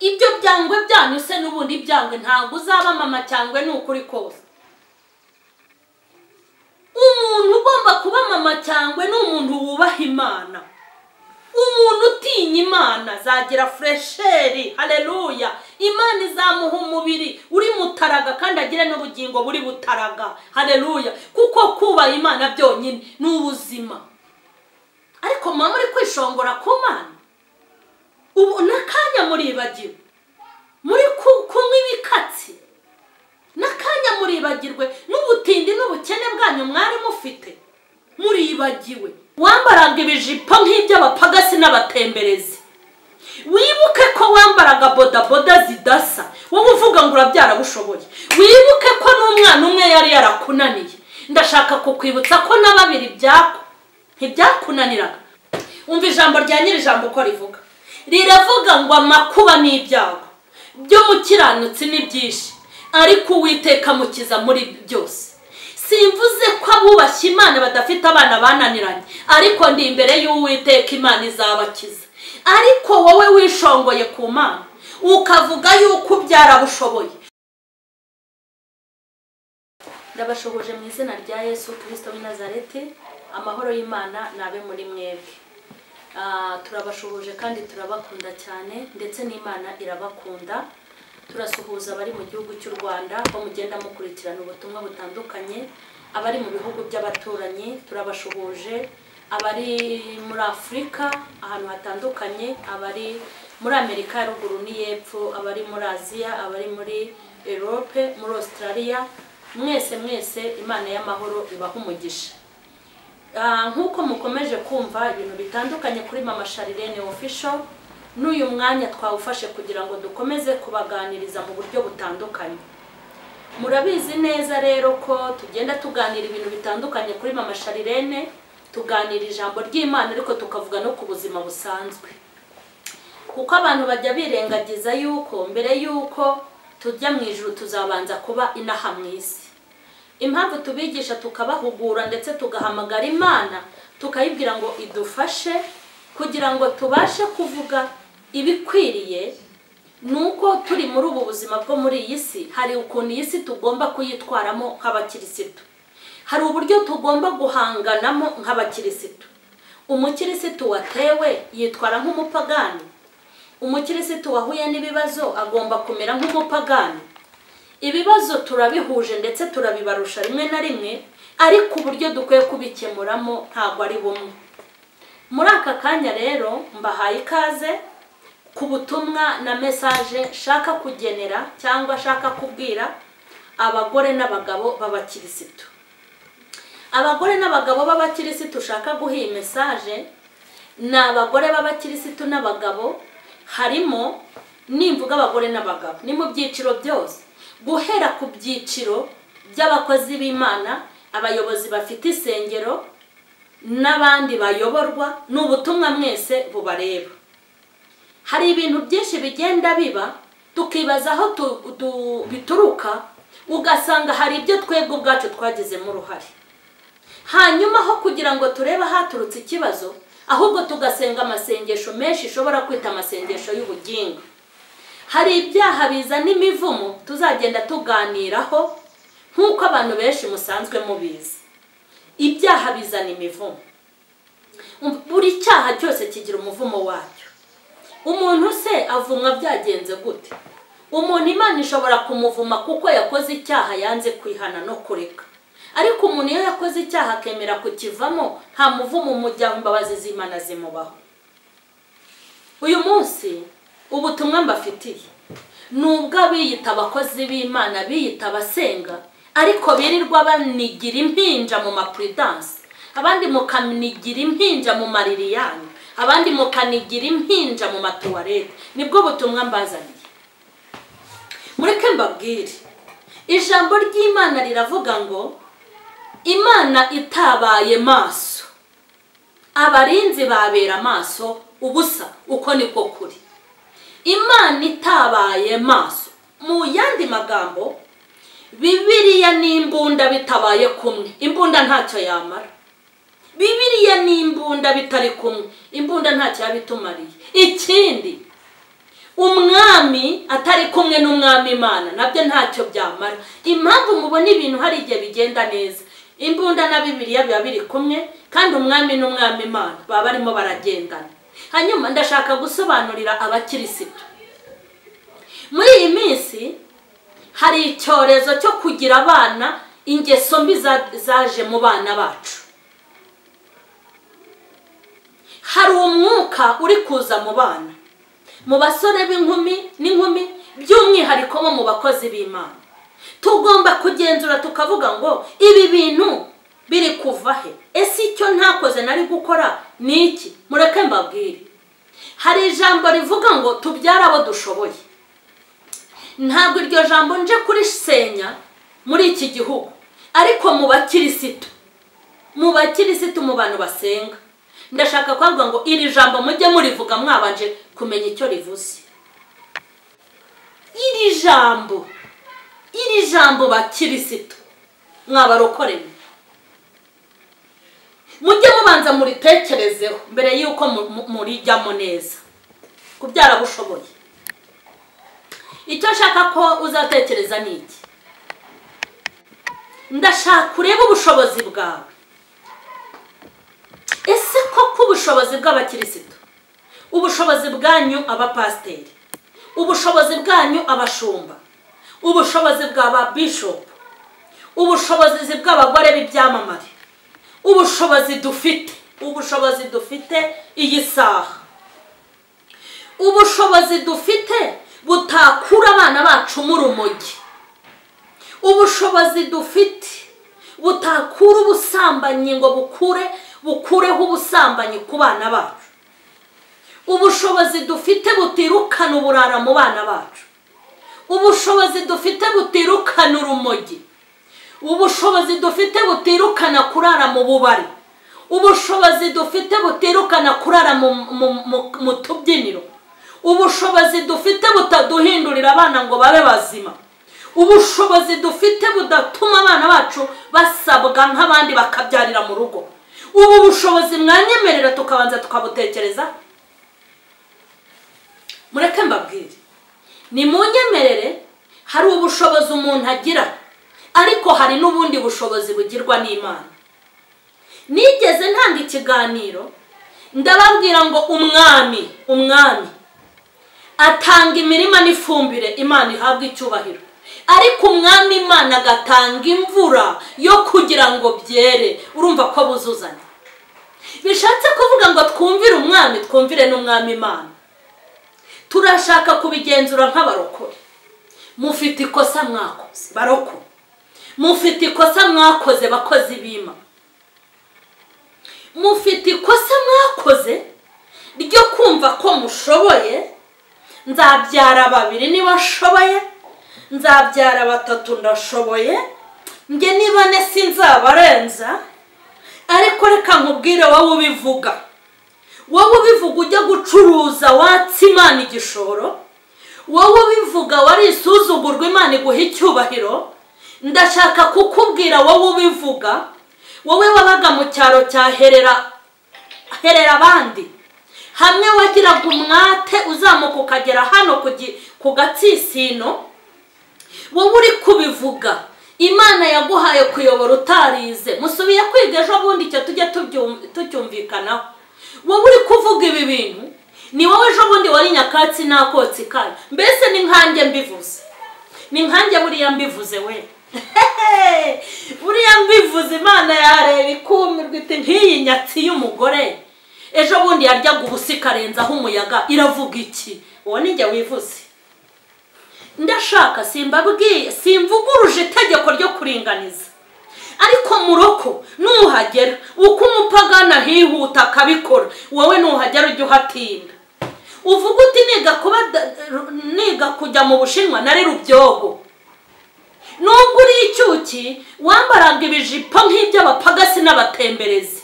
ibyo byangwe byanyu se n'ubundi byangwe ntabwo uzaba mama cyangwe n'ukuri kose. Umuntu ugomba kuba mama cyangwe n'umuntu wubaha Imana, umuntu utinya Imana azagira fresheri. Haleluya. Imana izamuha umubiri uri mutaraga kandi agire n'ubugingo buri butaraga. Haleluya. Kuko kuba Imana byonyine n'ubuzima. Ariko mama uri kwishongora ku Mana, ubu nakanya muribagiwe, muri kunywa ibikatsi, nakanya muribagirwe n'ubutindi n'ubukene bwanyu mwari mufite, muribagiwe. Wambaraga ibijipo nk'iby'abapagasi n'abatemberezi, wibuke ko wambaraga bodaboda zidasa, wowe uvuga ngo urabyara bushoboye. Wibuke ko n'umwana umwe yari yarakunaniye. Ndashaka kukwibutsa ko na babiri ntibyakunaniraga. Umva ijambo rya nyiri jambo uko rivuga. Riravuga ngo amakuba n'ibyago by'umukiranutsi ni byinshi, ariko Uwiteka mukiza muri byose. Simvuze ko abubashye Imana badafite abana bananiranye, ariko ndi imbere y'Uwiteka Imana izabakiza. Ariko wowe wishongoye ku Mana ukavuga yuko ubyara bushoboye. Ndabashoboje mu izina rya Yesu Kristo w'i Nazareti, amahoro y'Imana nabe muri mwebwe. Turabashoboje kandi turabakunda cyane, ndetse n'Imana irabakunda. Turasuhuza abari mu gihugu cy'u Rwanda bo mugenda mukurikirana ubutumwa butandukanye, abari mu bihugu by'abaturanyi turabashoboje, abari muri Afrika ahantu hatandukanye, abari muri Amerika ya ruguru n'iyepfo, abari muri Aziya, abari muri Europe, muri Australia, mwese Imana y'amahoro ibahe umugisha. Nkuko mukomeje kumva ibintu bitandukanye kuri mama Charlene official, n'uyu mwanya twawufashe kugira ngo dukomeze kubaganiriza mu buryo butandukanye. Murabizi neza rero ko tugenda tuganira ibintu bitandukanye kuri mama Charlene, tuganira ijambo ry'Imana ariko tukavuga no ku buzima busanzwe. Kuko abantu bajya birengagiza yuko mbere yuko tujya mu ijuru tuzabanza kuba inaha mu isi. Impamvu tubigisha tukabahugura ndetse tugahamagara Imana tukayibwira ngo idufashe kugira ngo tubashe kuvuga ibikwiriye, nuko turi muri ubu buzima bwo muri iyi si hari ukuntu iyi si tugomba kuyitwaramo nk'abakirisitu, hari uburyo tugomba guhanganamo nk'abakirisitu. Umukirisitu watewe yitwara nk'umupagani, umukirisitu wahuye n'ibibazo agomba kumera nk'umupagani. Ibibazo turabihuje ndetse turabibarusha rimwe na rimwe, ariko uburyo dukwiye kubikemuramo ntabwo ari bumwe. Muri aka kanya rero mbahaye ikaze ku butumwa na message shaka kugenera cyangwa shaka kubwira abagore n'abagabo b'abakirisitu. Abagore n'abagabo b'abakirisitu shaka guha iyi message ni abagore b'abakirisitu n'abagabo, harimo nimvuga abagore n'abagabo ni mu byiciro byose, guhera ku byiciro by'abakozi b'Imana, abayobozi bafite isengero n'abandi bayoborwa, n'ubutumwa mwese bubareba. Hari ibintu byinshi bigenda biba tukibaza aho bituruka, ugasanga hari ibyo twebwe ubwacu twagizemo uruhare. Hanyuma aho kugira ngo turebe haturutse ikibazo, ahubwo tugasenga amasengesho menshi ishobora kwita amasengesho y'ubugingo. Hari ibyaha bizana imivumo tuzagenda tuganiraho nk'uko abantu benshi musanzwe mubizi. Ibyaha bizana imivumo. Buri cyaha cyose kigira umuvumo wacyo. Umuntu se avumwa byagenze gute? Umuntu Imana ishobora kumuvuma kuko yakoze icyaha yanze kwihana no kureka. Ariko umuntu iyo yakoze icyaha akemera kukivamo, nta muvumo umujyaho, imbabazi z'Imana zimubaho. Uyu munsi ubutumwa mbafitiye nubwo abiyita abakozi b'Imana, biyita abasenga, ariko birirwa banigira impinja mu maprudence, abandi mukanigira impinja mu mariri yanyu, abandi mukanigira impinja mu matuwarete. Nibwo butumwa mbazaniye. Mureke mbabwire, ijambo ry'Imana riravuga ngo Imana itabaye maso, abarinzi babera maso ubusa. Uko niko kuri. Imana itabaye maso, mu yandi magambo, Bibiliya n'imbunda bitabaye kumwe, imbunda ntacyo yamara. Bibiliya n'imbunda bitari kumwe, imbunda ntacyo yabitumariye. Ikindi, umwami umwami atari kumwe n'umwami Imana nabyo ntacyo byamara. Impamvu mubona ibintu hari igihe bigenda neza, imbunda na Bibiliya biba biri kumwe kandi umwami n'umwami Imana baba barimo baragendana. Hanyuma ndashaka gusobanurira abakirisitu, muri iyi minsi hari icyorezo cyo kugira abana ingeso mbi zaje mu bana bacu. Hari umwuka uri kuza mu bana, mu basore n'inkumi by'umwihariko bo mu bakozi b'Imana. Tugomba kugenzura tukavuga ngo ibi bintu biri kuva he? Ese icyo ntakoze nari gukora ni iki? Mureke mbabwire, hari ijambo rivuga ngo tubyara abo dushoboye. Ntabwo iryo jambo nje kurisenya muri iki gihugu, ariko mu bakirisitu, mu bantu basenga, ndashaka kuvuga ngo iri jambo mujye murivuga mwabanje kumenya icyo rivuze. Iri jambo bakirisitu mwabarokoreye, mujye mubanza muritekerezeho mbere yuko murijyamo neza. Kubyara bushoboye, icyo nshaka ko uzatekereza ni iki? Ndashaka kureba ubushobozi bwawe. Ese koko ubushobozi bw'abakirisitu, ubushobozi bwanyu abapasiteri, ubushobozi bwanyu abashumba, ubushobozi bw'aba bishop, ubushobozi bw'abagore b'ibyamamare, ubushobozi dufite iyi saha, ubushobozi dufite butakura abana bacu mu rumogi, ubushobozi dufite butakura ubusambanyi ngo bukureho ubusambanyi ku bana bacu, ubushobozi dufite butirukana uburara mu bana bacu, ubushobozi dufite butirukana urumogi, ubushobozi dufite butirukana kurara mu bubari, ubushobozi dufite butirukana kurara mu tubyiniro, ubushobozi dufite butaduhindurira abana ngo babe bazima, ubushobozi dufite budatuma abana bacu basabwa nk'abandi bakabyarira mu rugo. Ubu bushobozi mwanyemerera tukabanza tukabutekereza? Mureke mbabwire, ni munyemerere, hari ubushobozi umuntu agira, ariko hari n'ubundi bushobozi bugirwa n'Imana. Nigeze ntanga ikiganiro ndababwira ngo umwami atanga imirima n'ifumbire, Imana ihabwa icyubahiro, ariko umwami Imana agatanga imvura yo kugira ngo byere. Urumva ko buzuzanya. Bishatse kuvuga ngo twumvire umwami, twumvire n'umwami Imana. Turashaka kubigenzura nk'abarokore. Mufite ikosa mwakoze baroko, mufite ikosa mwakoze bakozi b'Imana, mufite ikosa mwakoze ryo kumva ko mushoboye. Nzabyara 2 niba ashoboye, nzabyara 3 ndashoboye, nge niba ne sinzabarenza. Ariko reka nkubwire, wowe ubivuga ujya gucuruza watsi Imana igishoro, wowe ubivuga wari isuzugurwa Imana iguha icyubahiro. Ndashaka kukubwira, wowe ubivuga, wowe wabaga mu cyaro cya herera abandi, hamwe wagiraga umwate uzamuka ukagera hano ku gatsisino, wowe uri kubivuga. Imana yaguhaye kuyobora utarize, musubiye kwiga ejo bundi icyo tujya tucyumvikanaho. Wowe uri kuvuga ibi bintu, ni wowe ejo bundi wari nyakatsi nakotsi kayo. Mbese ni nkanjye mbivuze, ni nkanjye buriya mbivuze we. Buriya mbivuze Imana yareba ikumirwa iti nk'iyi nyatsi y'umugore ejo bundi yaryaga ubusi karenzaho umuyaga, iravuga iki? Uwo ni njye wivuze. Ndashaka simvuguruje itegeko ryo kuringaniza, ariko muroko nuhagera uko umupagana hihuta akabikora, wowe nuhagera ujye uhatinda. Uvuga uti niga kujya mu Bushinwa nari rubyogo, nubwo uri icyuki wambaraga ibijipo nk'iby'abapagasi n'abatemberezi.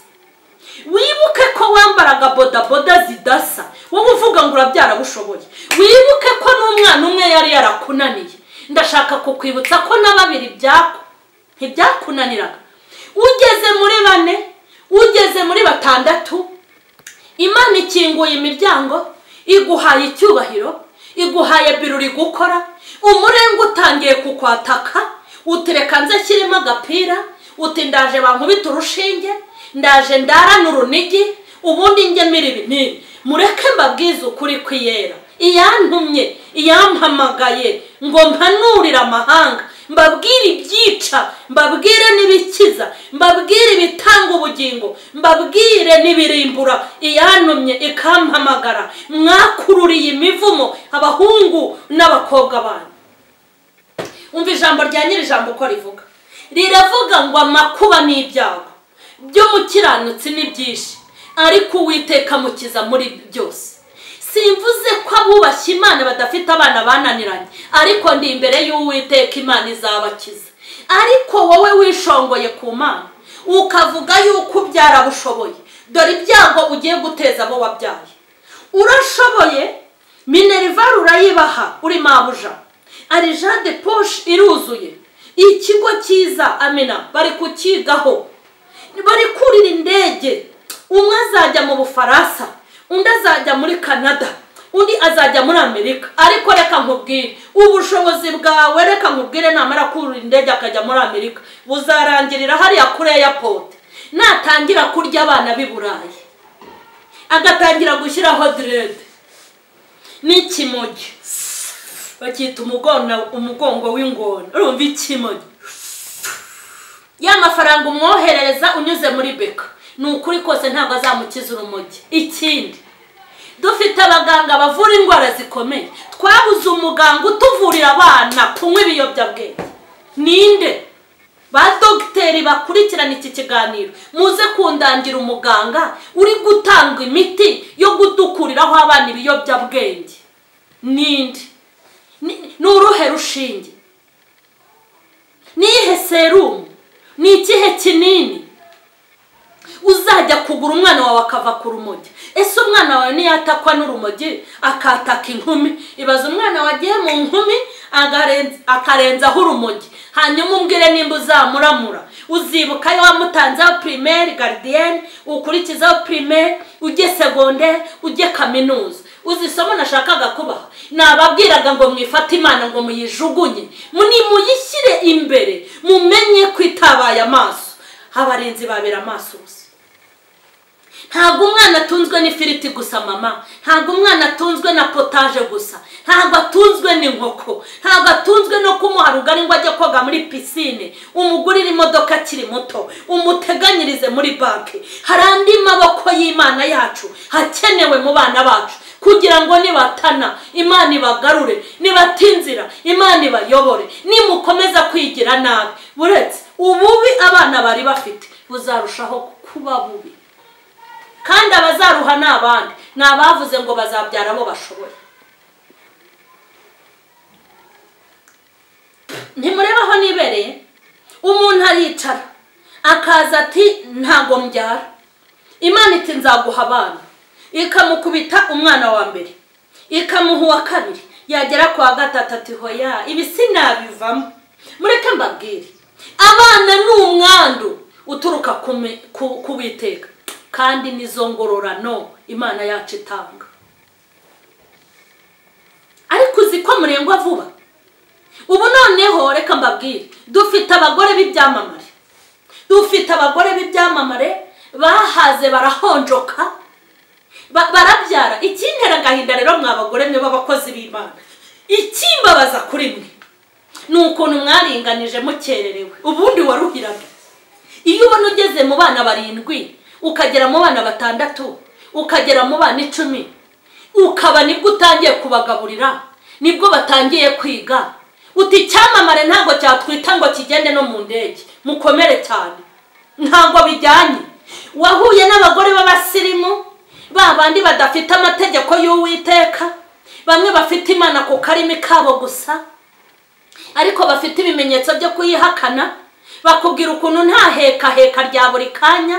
Wibuke ko wambaraga bodaboda zidasa, wowe uvuga ngo urabyara bushoboye. Wibuke ko n'umwana umwe yari yarakunaniye. Ndashaka kukwibutsa ko na 2 ntibyakunaniraga. Ugeze muri 4, ugeze muri 6, Imana ikinguye imiryango, iguhaye icyubahiro, iguhaye biruri gukora, umurenga utangiye kukwataka, utereka nze shyirimo agapira, uti ndaje bankubita urushinge, ndaje ndarana urunigi, ubundi ngemira ibinini. Mureke mbabwize ukuri kwiyera. Iyantumye, iyampamagaye ngo mpanurire amahanga, mbabwire ibyica, mbabwire n'ibikiza, mbabwire ibitanga ubugingo, mbabwire n'ibirimbura. Iyantumye ikampamagara, mwakururiye imivumo abahungu n'abakobwa banyu. Umva ijambo rya nyiri ijambo uko rivuga. Riravuga ngo amakuba n'ibyago by'umukiranutsi ni byinshi, ariko Uwiteka mukiza muri byose. Simvuze ko abubashye Imana badafite abana bananiranye, ariko ndi imbere y'Uwiteka Imana izabakiza. Ariko wowe wishongoye ku Mana ukavuga yuko byarabushoboye, dore ibyago ugiye guteza abo wabyaye. Urashoboye, minerval urayibaha uri mabuja, arija de poche iruzuye, ikigo cyiza amena bari kukigaho, bari kurira indege, umwe azajya mu Bufaransa, undi azajya muri Canada, undi azajya muri Amerika. Ariko reka nkubwire, ubushobozi bwawe reka nkubwire, namara kurira indege akajya muri Amerika buzarangirira hariya kuri airport, natangira kurya abana b'i Burayi, agatangira gushyiraho dread n'ikimogi, bakita umugongo w'ingona. Urumva ikimogi? Ya mafaranga umwoherereza unyuze muri beka, nukuri kose ntabwo azamukiza urumogi. Ikindi, dufite abaganga bavura indwara zikomeye, twabuze umuganga utuvurira abana kunywa ibiyobyabwenge. Ninde? Ba dogiteri bakurikirana iki kiganiro, muze kundangira umuganga uri gutanga imiti yo gudukuriraho abana ibiyobyabwenge. Ninde? Ni uruhe rushinge? Ni ihe serumu? Ni ikihe kinini? Uzajya kugura umwana wawe akava ku rumogi. Ese umwana wawe niyatakwa n'urumogi akataka inkumi, ibaza umwana wagiye mu nkumi akarenzaho urumogi, hanyuma umbwire nimba uzamuramura. Uzibuka yo wamutanzeho primaire gardienne, ukurikizaho primaire, ujye secondaire, ujye kaminuza. Uzisomo nashakaga kubaha, nababwiraga ngo mwifate Imana ngo muyijugunye, muyishyire imbere, mumenye kwitabaye amaso. Abarinzi babera amaso gusa. Ntabwo umwana atunzwe n'ifiriti gusa mama, ntabwo umwana atunzwe na potage gusa, ntabwo atunzwe n'inkoko, ntabwo atunzwe no kumuha rugari ngo ajye koga muri pisine, umugurire imodoka akiri muto, umuteganyirize muri banki. Hari andi maboko y'Imana yacu hakenewe mu bana bacu, kugira ngo nibatana Imana ibagarure, nibatinzira Imana ibayobore. Nimukomeza kwigira nabi, buretse ububi abana bari bafite buzarushaho kuba bubi, kandi abazaruha n'abandi n'abavuze ngo bazabyara abo bashoboye. Ntimurebaho nibereye, umuntu aricara akaza ati ntago mbyara, Imana iti nzaguha abana, ikamukubita umwana wa mbere, ikamuha uwa kabiri, yagera kwa gatatu ati hoya ibi sinabivamo. Mureke mbabwire, abana ni umwandu uturuka ku Uwiteka, kandi nizo ngororano Imana yacu itanga. Ariko uziko murengwa vuba. Ubu noneho reka mbabwire, dufite abagore b'ibyamamare, dufite abagore b'ibyamamare bahaze barahonjoka, barabyara. Ikintera agahinda rero mwabagore mwe b'abakozi b'Imana, ikimbabaza kuri mwe ni ukuntu mwaringanije mukererewe. Ubundi waruhiraga. Iyo ubona ugeze mu bana 7, ukagera mu bana 6, ukagera mu bana 10, ukaba nibwo utangiye kubagaburira, nibwo batangiye kwiga, uti cyamamare ntago cyatwita ngo kigende no mu ndege, mukomere cyane. Ntago bijyanye. Wahuye n'abagore b'abasirimu, babandi badafite amategeko y'Uwiteka, bamwe bafite Imana ku karimi kabo gusa, ariko bafite ibimenyetso byo kuyihakana, bakubwira ukuntu nta heka rya buri kanya,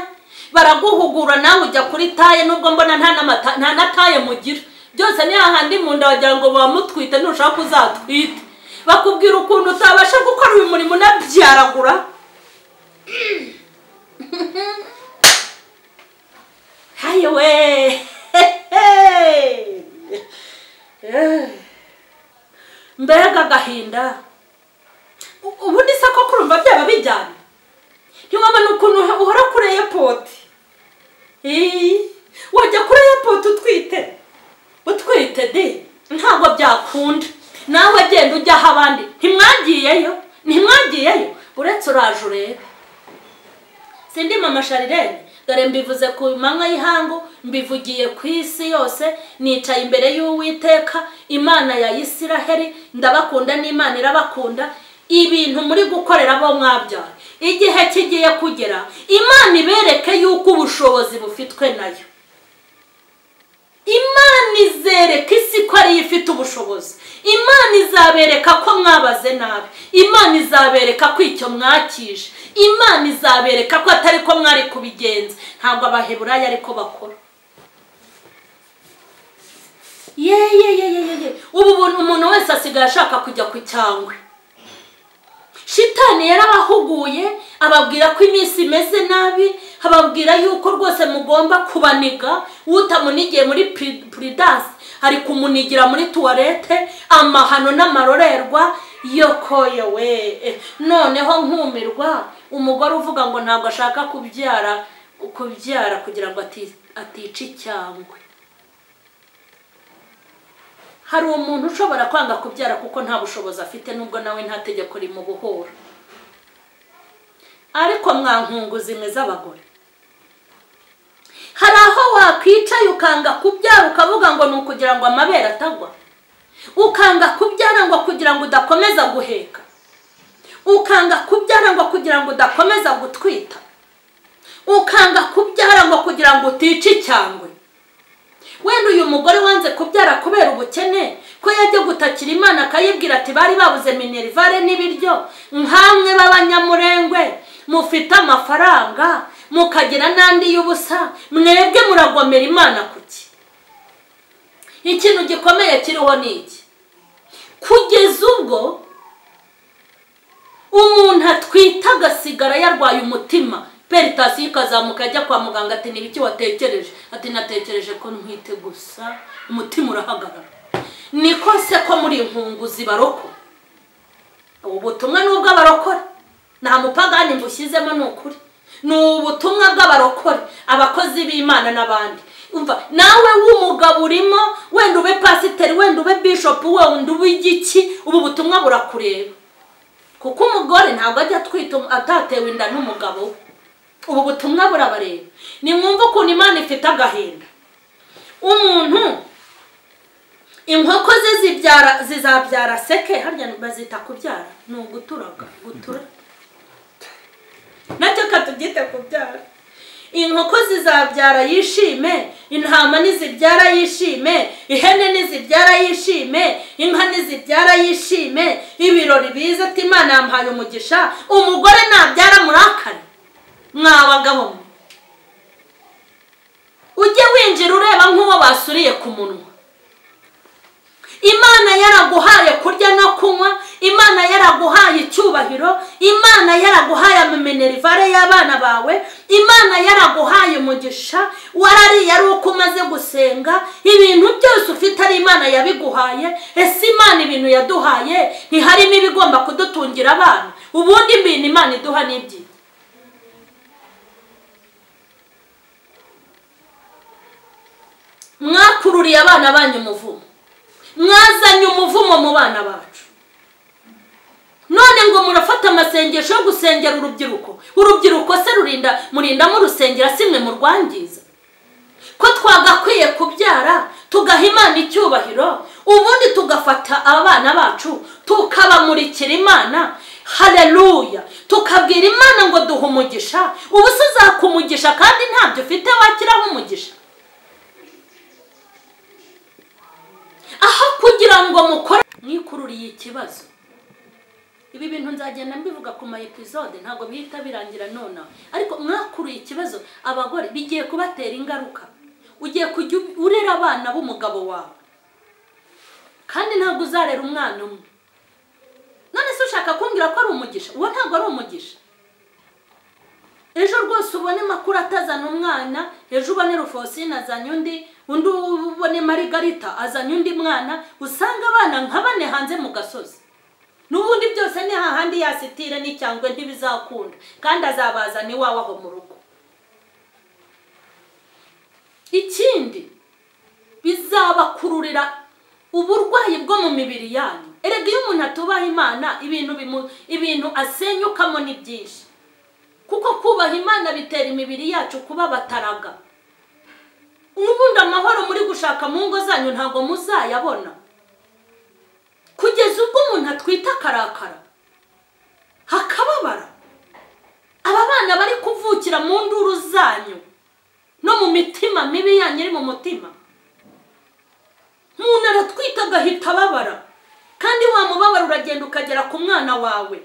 baraguhugura nawe ujya kuri taye, nubwo mbona nta nataye mugira, byose ni hahandi mu nda wagira ngo bamutwite ntushaka kuzatwite, bakubwira ukuntu utabasha gukora uyu murimo unabyaragura. Hayewe mbega gahinda ubundi se ko kurumva byaba bijyana ntiwabona ukuntu uhora kuri airport wajya kuri airport utwite de ntabwo byakunda nawe agenda ujyaho abandi ntimwagiyeyo uretse uraje urebe sindi mama Charlene dore mbivuze ku manywa y'ihangu mbivugiye ku isi yose nicaye imbere y'Uwiteka Imana ya Isiraheli ndabakunda n'Imana irabakunda ibintu muri gukorera abo mwabyara igihe kigiye kugera Imana ibereke yuko ubushobozi bufitwe nayo Imana izereka isi ko ari ifite ubushobozi Imana izabereka ko mwabaze nabi Imana izabereka ko icyo mwakije Imana izabereka ko atari ko mwari kubigenza ntabwo abaheburayo ariko bakora ubu umuntu wese asigaye ashaka kujya ku cyangwe Shitani yarabahuguye ababwira ko iminsi imeze nabi ababwira yuko rwose mugomba kubaniga utamunigiye muri prudence hari kumunigira muri toilette amahano n'amarorerwa yokoye we noneho nkumirwa umugore uvuga ngo ntabwo ashaka kubyara kugira ngo atice icyangwe hari umuntu ushobora kwanga kubyara kuko nta bushobozi afite nubwo nawe nta tegeko rimubohora ariko mwankunguzi mwe z'abagore hari aho wakwicaye ukanga kubyara ukavuga ngo ni ukugira ngo amabere atagwa ukanga kubyara ngo kugira ngo udakomeza guheka ukanga kubyara ngo kugira ngo udakomeza gutwita ukanga kubyara ngo kugira ngo utice icyangwe wenda uyu mugore wanze kubyara kubera ubukene ko yajya gutakira Imana akayibwira ati bari babuze minerivare n'ibiryo nkamwe b'abanyamurengwe mufite amafaranga mukagira n'andi y'ubusa mwebwe muragomera Imana kuki ikintu gikomeye kiriho niki kugeza ubwo umuntu atwita agasigara yarwaye umutima peritasiyo ikazamuka ajya kwa muganga ati nibiki watekereje ati natekereje ko ntwite gusa umutima urahagarara niko se ko muri inkunguzi baroko ubutumwa nubwo abarokora nta mupagani mbushyizemo n'ukuri ni ubutumwa bw'abarokore abakozi b'Imana n'abandi umva nawe w'umugabo urimo wenda ube pasiteri wenda ube bishop wenda ube igiki ubu butumwa burakureba kuko umugore ntabwo ajya twita atatewe inda n'umugabo ubu butumwa burabareba ni mwumva ukuntu Imana ifite agahinda umuntu inkoko ze zizabyara seke harya bazita kubyara ni uguturaga gutura nacyo katubyite kubyara inkoko zizabyara yishime intama nizibyara yishime ihene nizibyara yishime inka nizibyara yishime ibirori biza ati Imana yampaye umugisha umugore nabyara murakane mwabagabo ujye winjira ureba nk'uwo basuriye ku munwa Imana yaraguhaye kurya no kunywa Imana yaraguhaye icyubahiro Imana yaraguhaye amenerivare y'abana bawe Imana yaraguhaye umugisha warariye ari uko umaze gusenga ibintu byose ufite ari Imana yabiguhaye ese Imana ibintu yaduhaye ntiharimo ibigomba kudutungira abana ubundi ibintu Imana iduha n'ibyi mwakururiye abana banyu umuvumo mwazanye umuvumo mu bana bacu none ngo murafata amasengesho yo gusengera urubyiruko se murinda mu rusengera simwe mu rwangiza ko twagakwiye kubyara tugaha Imana icyubahiro ubundi tugafata abana bacu tukabamurikira Imana haleluya tukabwira Imana ngo duhe umugisha ubu se uzakumugisha kandi ntabyo ufite wakiraho umugisha aho kugira ngo mukore mwikururiye ikibazo ibi bintu nzagenda mbivuga ku ma episode ntago bihita birangira nona ariko mwakuruye ikibazo abagore bigiye kubatera ingaruka ugiye kujya urera abana b'umugabo wawe kandi ntago uzarera umwana umwe none se ushaka kumbwira ko ari umugisha uwo ntago ari umugisha ejo rwose ubone makuru atazana umwana ejo ubone Rufosina azanye undi undi ubone Margarita azanye undi mwana, usanga abana nka bane hanze mu gasozi. N'ubundi byose ni hahandi yasitire n'icyangwe ntibizakunda, kandi azabazana iwawe aho mu rugo. Ikindi bizabakururira uburwayi bwo mu mibiri yanyu. Erega iyo umuntu atubaha Imana, ibintu asenyukamo ni byinshi, kuko kubaha Imana bitera imibiri yacu kuba bataraga. N'ubundi amahoro muri gushaka mu ngo zanyu ntabwo muzayabona, kugeza ubwo umuntu atwita karakara hakababara. Aba bana bari kuvukira mu nduru zanyu no mu mitima mibi yanyu iri mu mutima. Umuntu aratwita agahita ababara, kandi wa mubabaro uragenda ukagera ku mwana wawe.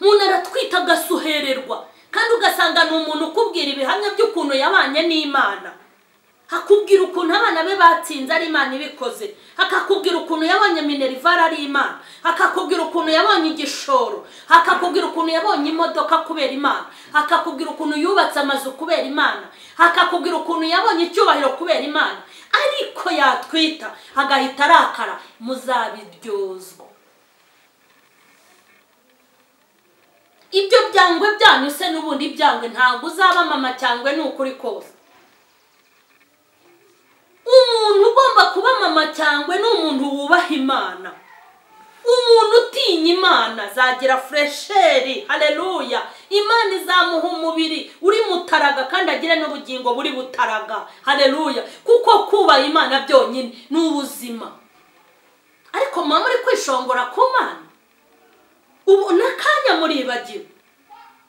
Umuntu aratwita agasuhererwa, kandi ugasanga ni umuntu ukubwira ibihamya by'ukuntu yabanye n'Imana. Hakubwira ukuntu abana be batsinze ari Imana ibikoze, hakakubwira ukuntu yabonye minerivare ari Imana, hakakubwira ukuntu yabonye igishoro, hakakubwira ukuntu yabonye imodoka kubera Imana, hakakubwira ukuntu yubatse amazu kubera Imana, hakakubwira ukuntu yabonye icyubahiro kubera Imana. Ariko yatwita agahita arakara, muzabiryozwa. Ibyo byangwe byanyu se n'ubundi byangwe ntabwo uzaba mama cyangwe n'ukuri kose. Umuntu ugomba kuba mama cyangwe n'umuntu wubaha Imana. Umuntu utinya Imana azagira fresheri. Haleluya. Imana izamuha umubiri uri mutaraga, kandi agire n'ubugingo buri butaraga. Haleluya. Kuko kubaha Imana byonyine ni ubuzima. Ariko mama uri kwishongora ku Mana, ubu nakanya muribagiwe,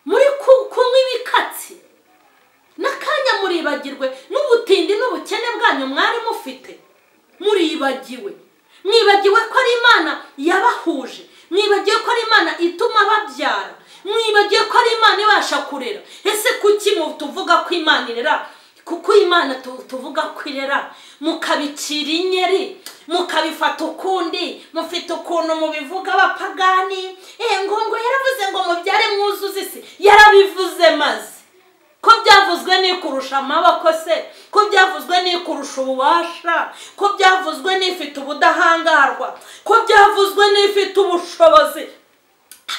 muri kunywa ibikatsi, nakanya muribagirwe n'ubutindi n'ubukene bwanyu mwari mufite. Muribagiwe, mwibagiwe ko ari Imana yabahuje, mwibagiwe ko ari Imana ituma babyara, mwibagiwe ko ari Imana ibasha kurera. Ese kuki tuvuga ko Imana irera? Kuko Imana tuvuga ko irera mukabicira inyeri, mukabifata ukundi, mufite ukuntu mubivuga abapagani. Ngo yaravuze ngo mubyare mwuzuze isi. Yarabivuze maze ko byavuzwe ni kurusha amaboko se, ko byavuzwe ni kurusha ububasha, ko byavuzwe ni ifite ubudahangarwa, ko byavuzwe ni ifite ubushobozi.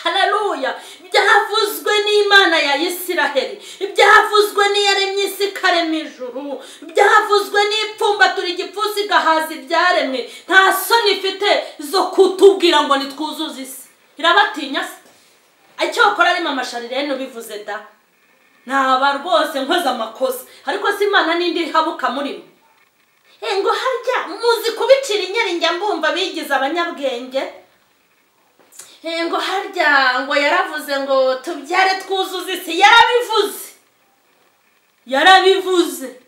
Haleluya. Byavuzwe n'Imana ya Isiraheli, byavuzwe n'iyaremye isi ikarema ijuru, byavuzwe n'ipfumbatura igipfunsi igahaza ibyaremwe. Nta soni ifite zo kutubwira ngo nitwuzuze isi. Irabatinya se? Icyo bakora ari mama Charlene ubivuze da. Ntaba rwose nkoze amakosa, ariko si Imana n'indi habuka murimo. Ngo harya muzi kubicira inyeri, njya mbumva bigize abanyabwenge. Ngo harya ngo yaravuze ngo tubyare twuzuze isi. Yarabivuze.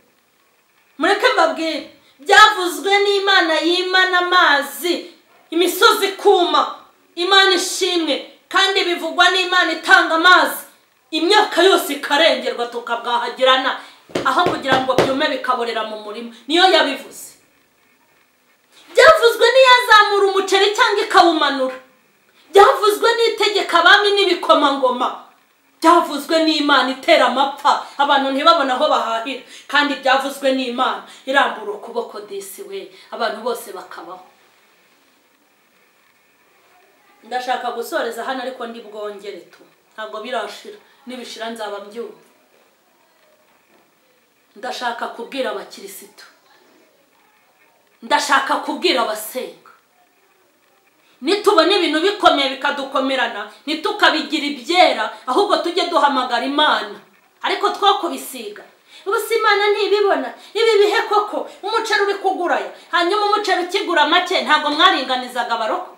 Mureke mbabwire, byavuzwe n'Imana yimana amazi, imisozi kuma, Imana ishimwe, kandi bivugwa n'Imana itanga amazi, imyaka yose ikarengerwa tukabwahagirana, aho kugira ngo byume bikaborera mu murima. Niyo yabivuze. Byavuzwe n'iyazamura umuceri cyangwa ikawumanura. Byavuzwe n'itegeka abami n'ibikomangoma. Byavuzwe n'Imana itera amapfa abantu ntibabona aho bahahira, kandi byavuzwe n'Imana irambura ukuboko disi we abantu bose bakabaho. Ndashaka gusoreza hano, ariko ndi bwongere tu, ntabwo birashira, nibishira nzaba mbyumva. Ndashaka kubwira abakirisitu, ndashaka kubwira abasenga, nitubona ibintu bikomeye bikadukomerana nitukabigira ibyera, ahubwo tujye duhamagara Imana, ariko twakubisiga. Ubuse Imana ntibibona ibi bihe koko umuceri uri kuguraya, hanyuma umuceri ukigura make ntabwo mwaringanizaga baroko.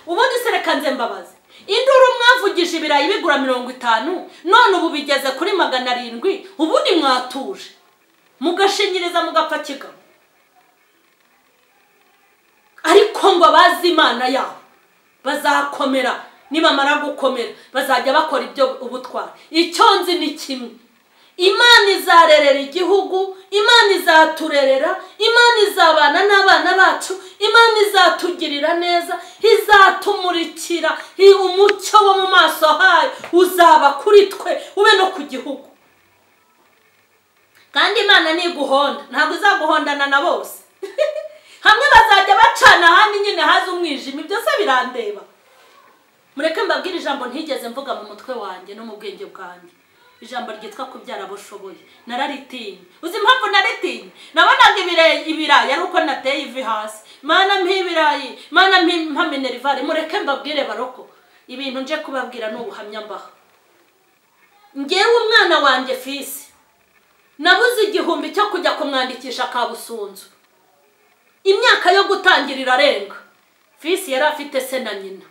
Ubundi se reka nze mbabaze, induru mwavugije ibirayi bigura 50, none ubu bigeze kuri 700, ubundi mwatuje mugashinyiriza mugapfa kigabo. Ariko ngo bazi Imana yabo bazakomera, nibamara gukomera bazajya bakora ibyo ubutwara. Icyo nzi ni kimwe, Imana izarerera igihugu, Imana izaturerera, Imana izabana n'abana bacu, Imana izatugirira neza, izatumurikira, umucyo wo mu maso hayo uzaba kuri twe ube no ku gihugu. Kandi Imana niguhonda ntabwo bazacanana na bose hamwe bazajya bacana ahandi nyine haza umwijima ibyo se birandeba mureke mbabwire ijambo ntigeze mvuga mu mutwe wanjye no mu bwenge bwanjye ijambo ryitwa kubyara aboshoboye nararitinye uzi impamvu naritinye nabonaga ibirayi ari uko nateye ivi hasi mana mpibirayi mana mpaminerivare mureke mbabwire baroko ibintu nje kubabwira n'ubuhamya mbaho ngewe umwana wanjye fisi nabuze igihumbi cyo kujya kumwandikisha Kabusunzu imyaka yo gutangirira arenga fisi yari afite se na nyina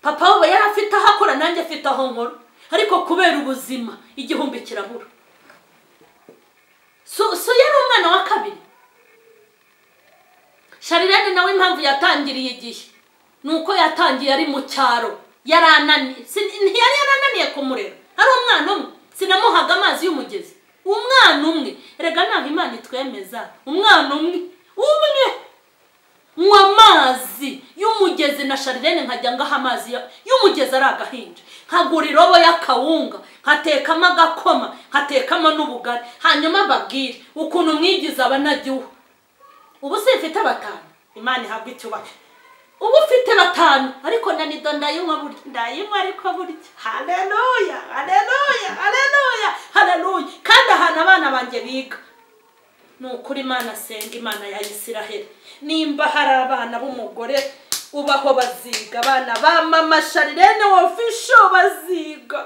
papa we yari afite aho akora nanjye afite aho nkora ariko kubera ubuzima igihumbi kirabura so yari umwana wa kabiri Charlene nawe impamvu yatangiriye igihe nuko yatangiye ari mu cyaro ntiyari yarananiye kumurera hari umwana umwe sinamuhaga amazi y'umugezi umwana umwe rega ntaho Imana itwemeza umwana umwe nywa amazi y'umugezi na Charlene nkajya ngaha amazi y'umugezi ari agahinja nkagura irobo y'akawunga nkatekamo agakoma nkatekamo n'ubugari hanyuma mbabwire ukuntu mwigize abanagiwe ubu simfite 5 Imana ihabwa icyubahiro ubu ufite 5 ariko nanido ndayinywa ariko burya haleluya haleluya haleluya haleluya kandi ahantu abana banjye biga nukuri Imana senga Imana ya Isiraheli nimba hari abana b'umugore ubaho baziga abana ba mama Charlene official baziga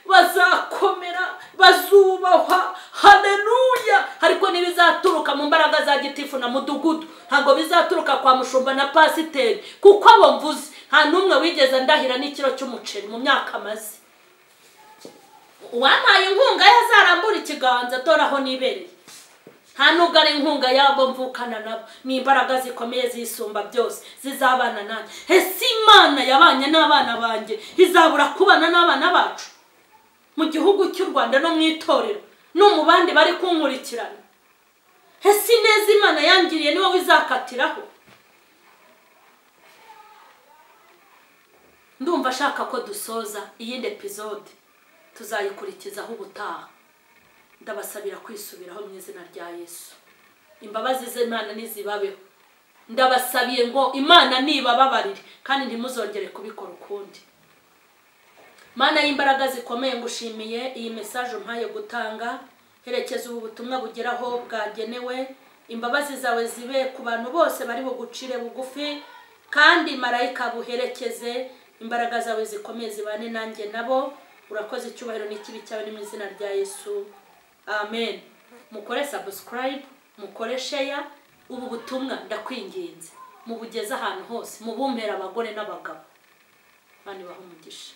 bazakomera bazubahwa haleluya ariko nibizaturuka mu mbaraga za gitifu na mudugudu ntago bizaturuka kwa mushumba na pasiteri kuko abo mvuze nta numwe wigeze ndahira n'ikiro cy'umuceri mu myaka maze wamaye inkunga yazarambura ikiganza doraho nibereye nta nubwo ari inkunga yabo mvukana nabo ni imbaraga zikomeye zisumba byose zizabana nanjye ese Imana yabanye n'abana banjye izabura kubana n'abana bacu mu gihugu cy'u Rwanda no Mwitorero no mu bandi bari kunkurikirana ese neza Imana yangiriye niwe wizakatiraho ndumva shaka ko dusoza iyindi episode tuzayikurikizaho ubutaha ndabasabira kwisubiraho mu izina rya Yesu imbabazi z'Imana nizibabeho ndabasabiye ngo Imana nibababarire kandi ntimuzongere kubikora ukundi Mana y'imbaraga zikomeye ngushimiye iyi message mpaye gutanga herekeza ubu butumwa bugeraho bwagenewe imbabazi zawe zibe ku bantu bose bari bugucire bugufi kandi marayika buherekeze imbaraga zawe zikomeye zibane nanjye nabo urakoze icyubahiro n'ikibi cyawe ni mu izina rya Yesu amen mukore subscribe mukore share ubu butumwa ndakwinginze mubugeze ahantu hose mubumpera abagore n'abagabo bani baho umugisha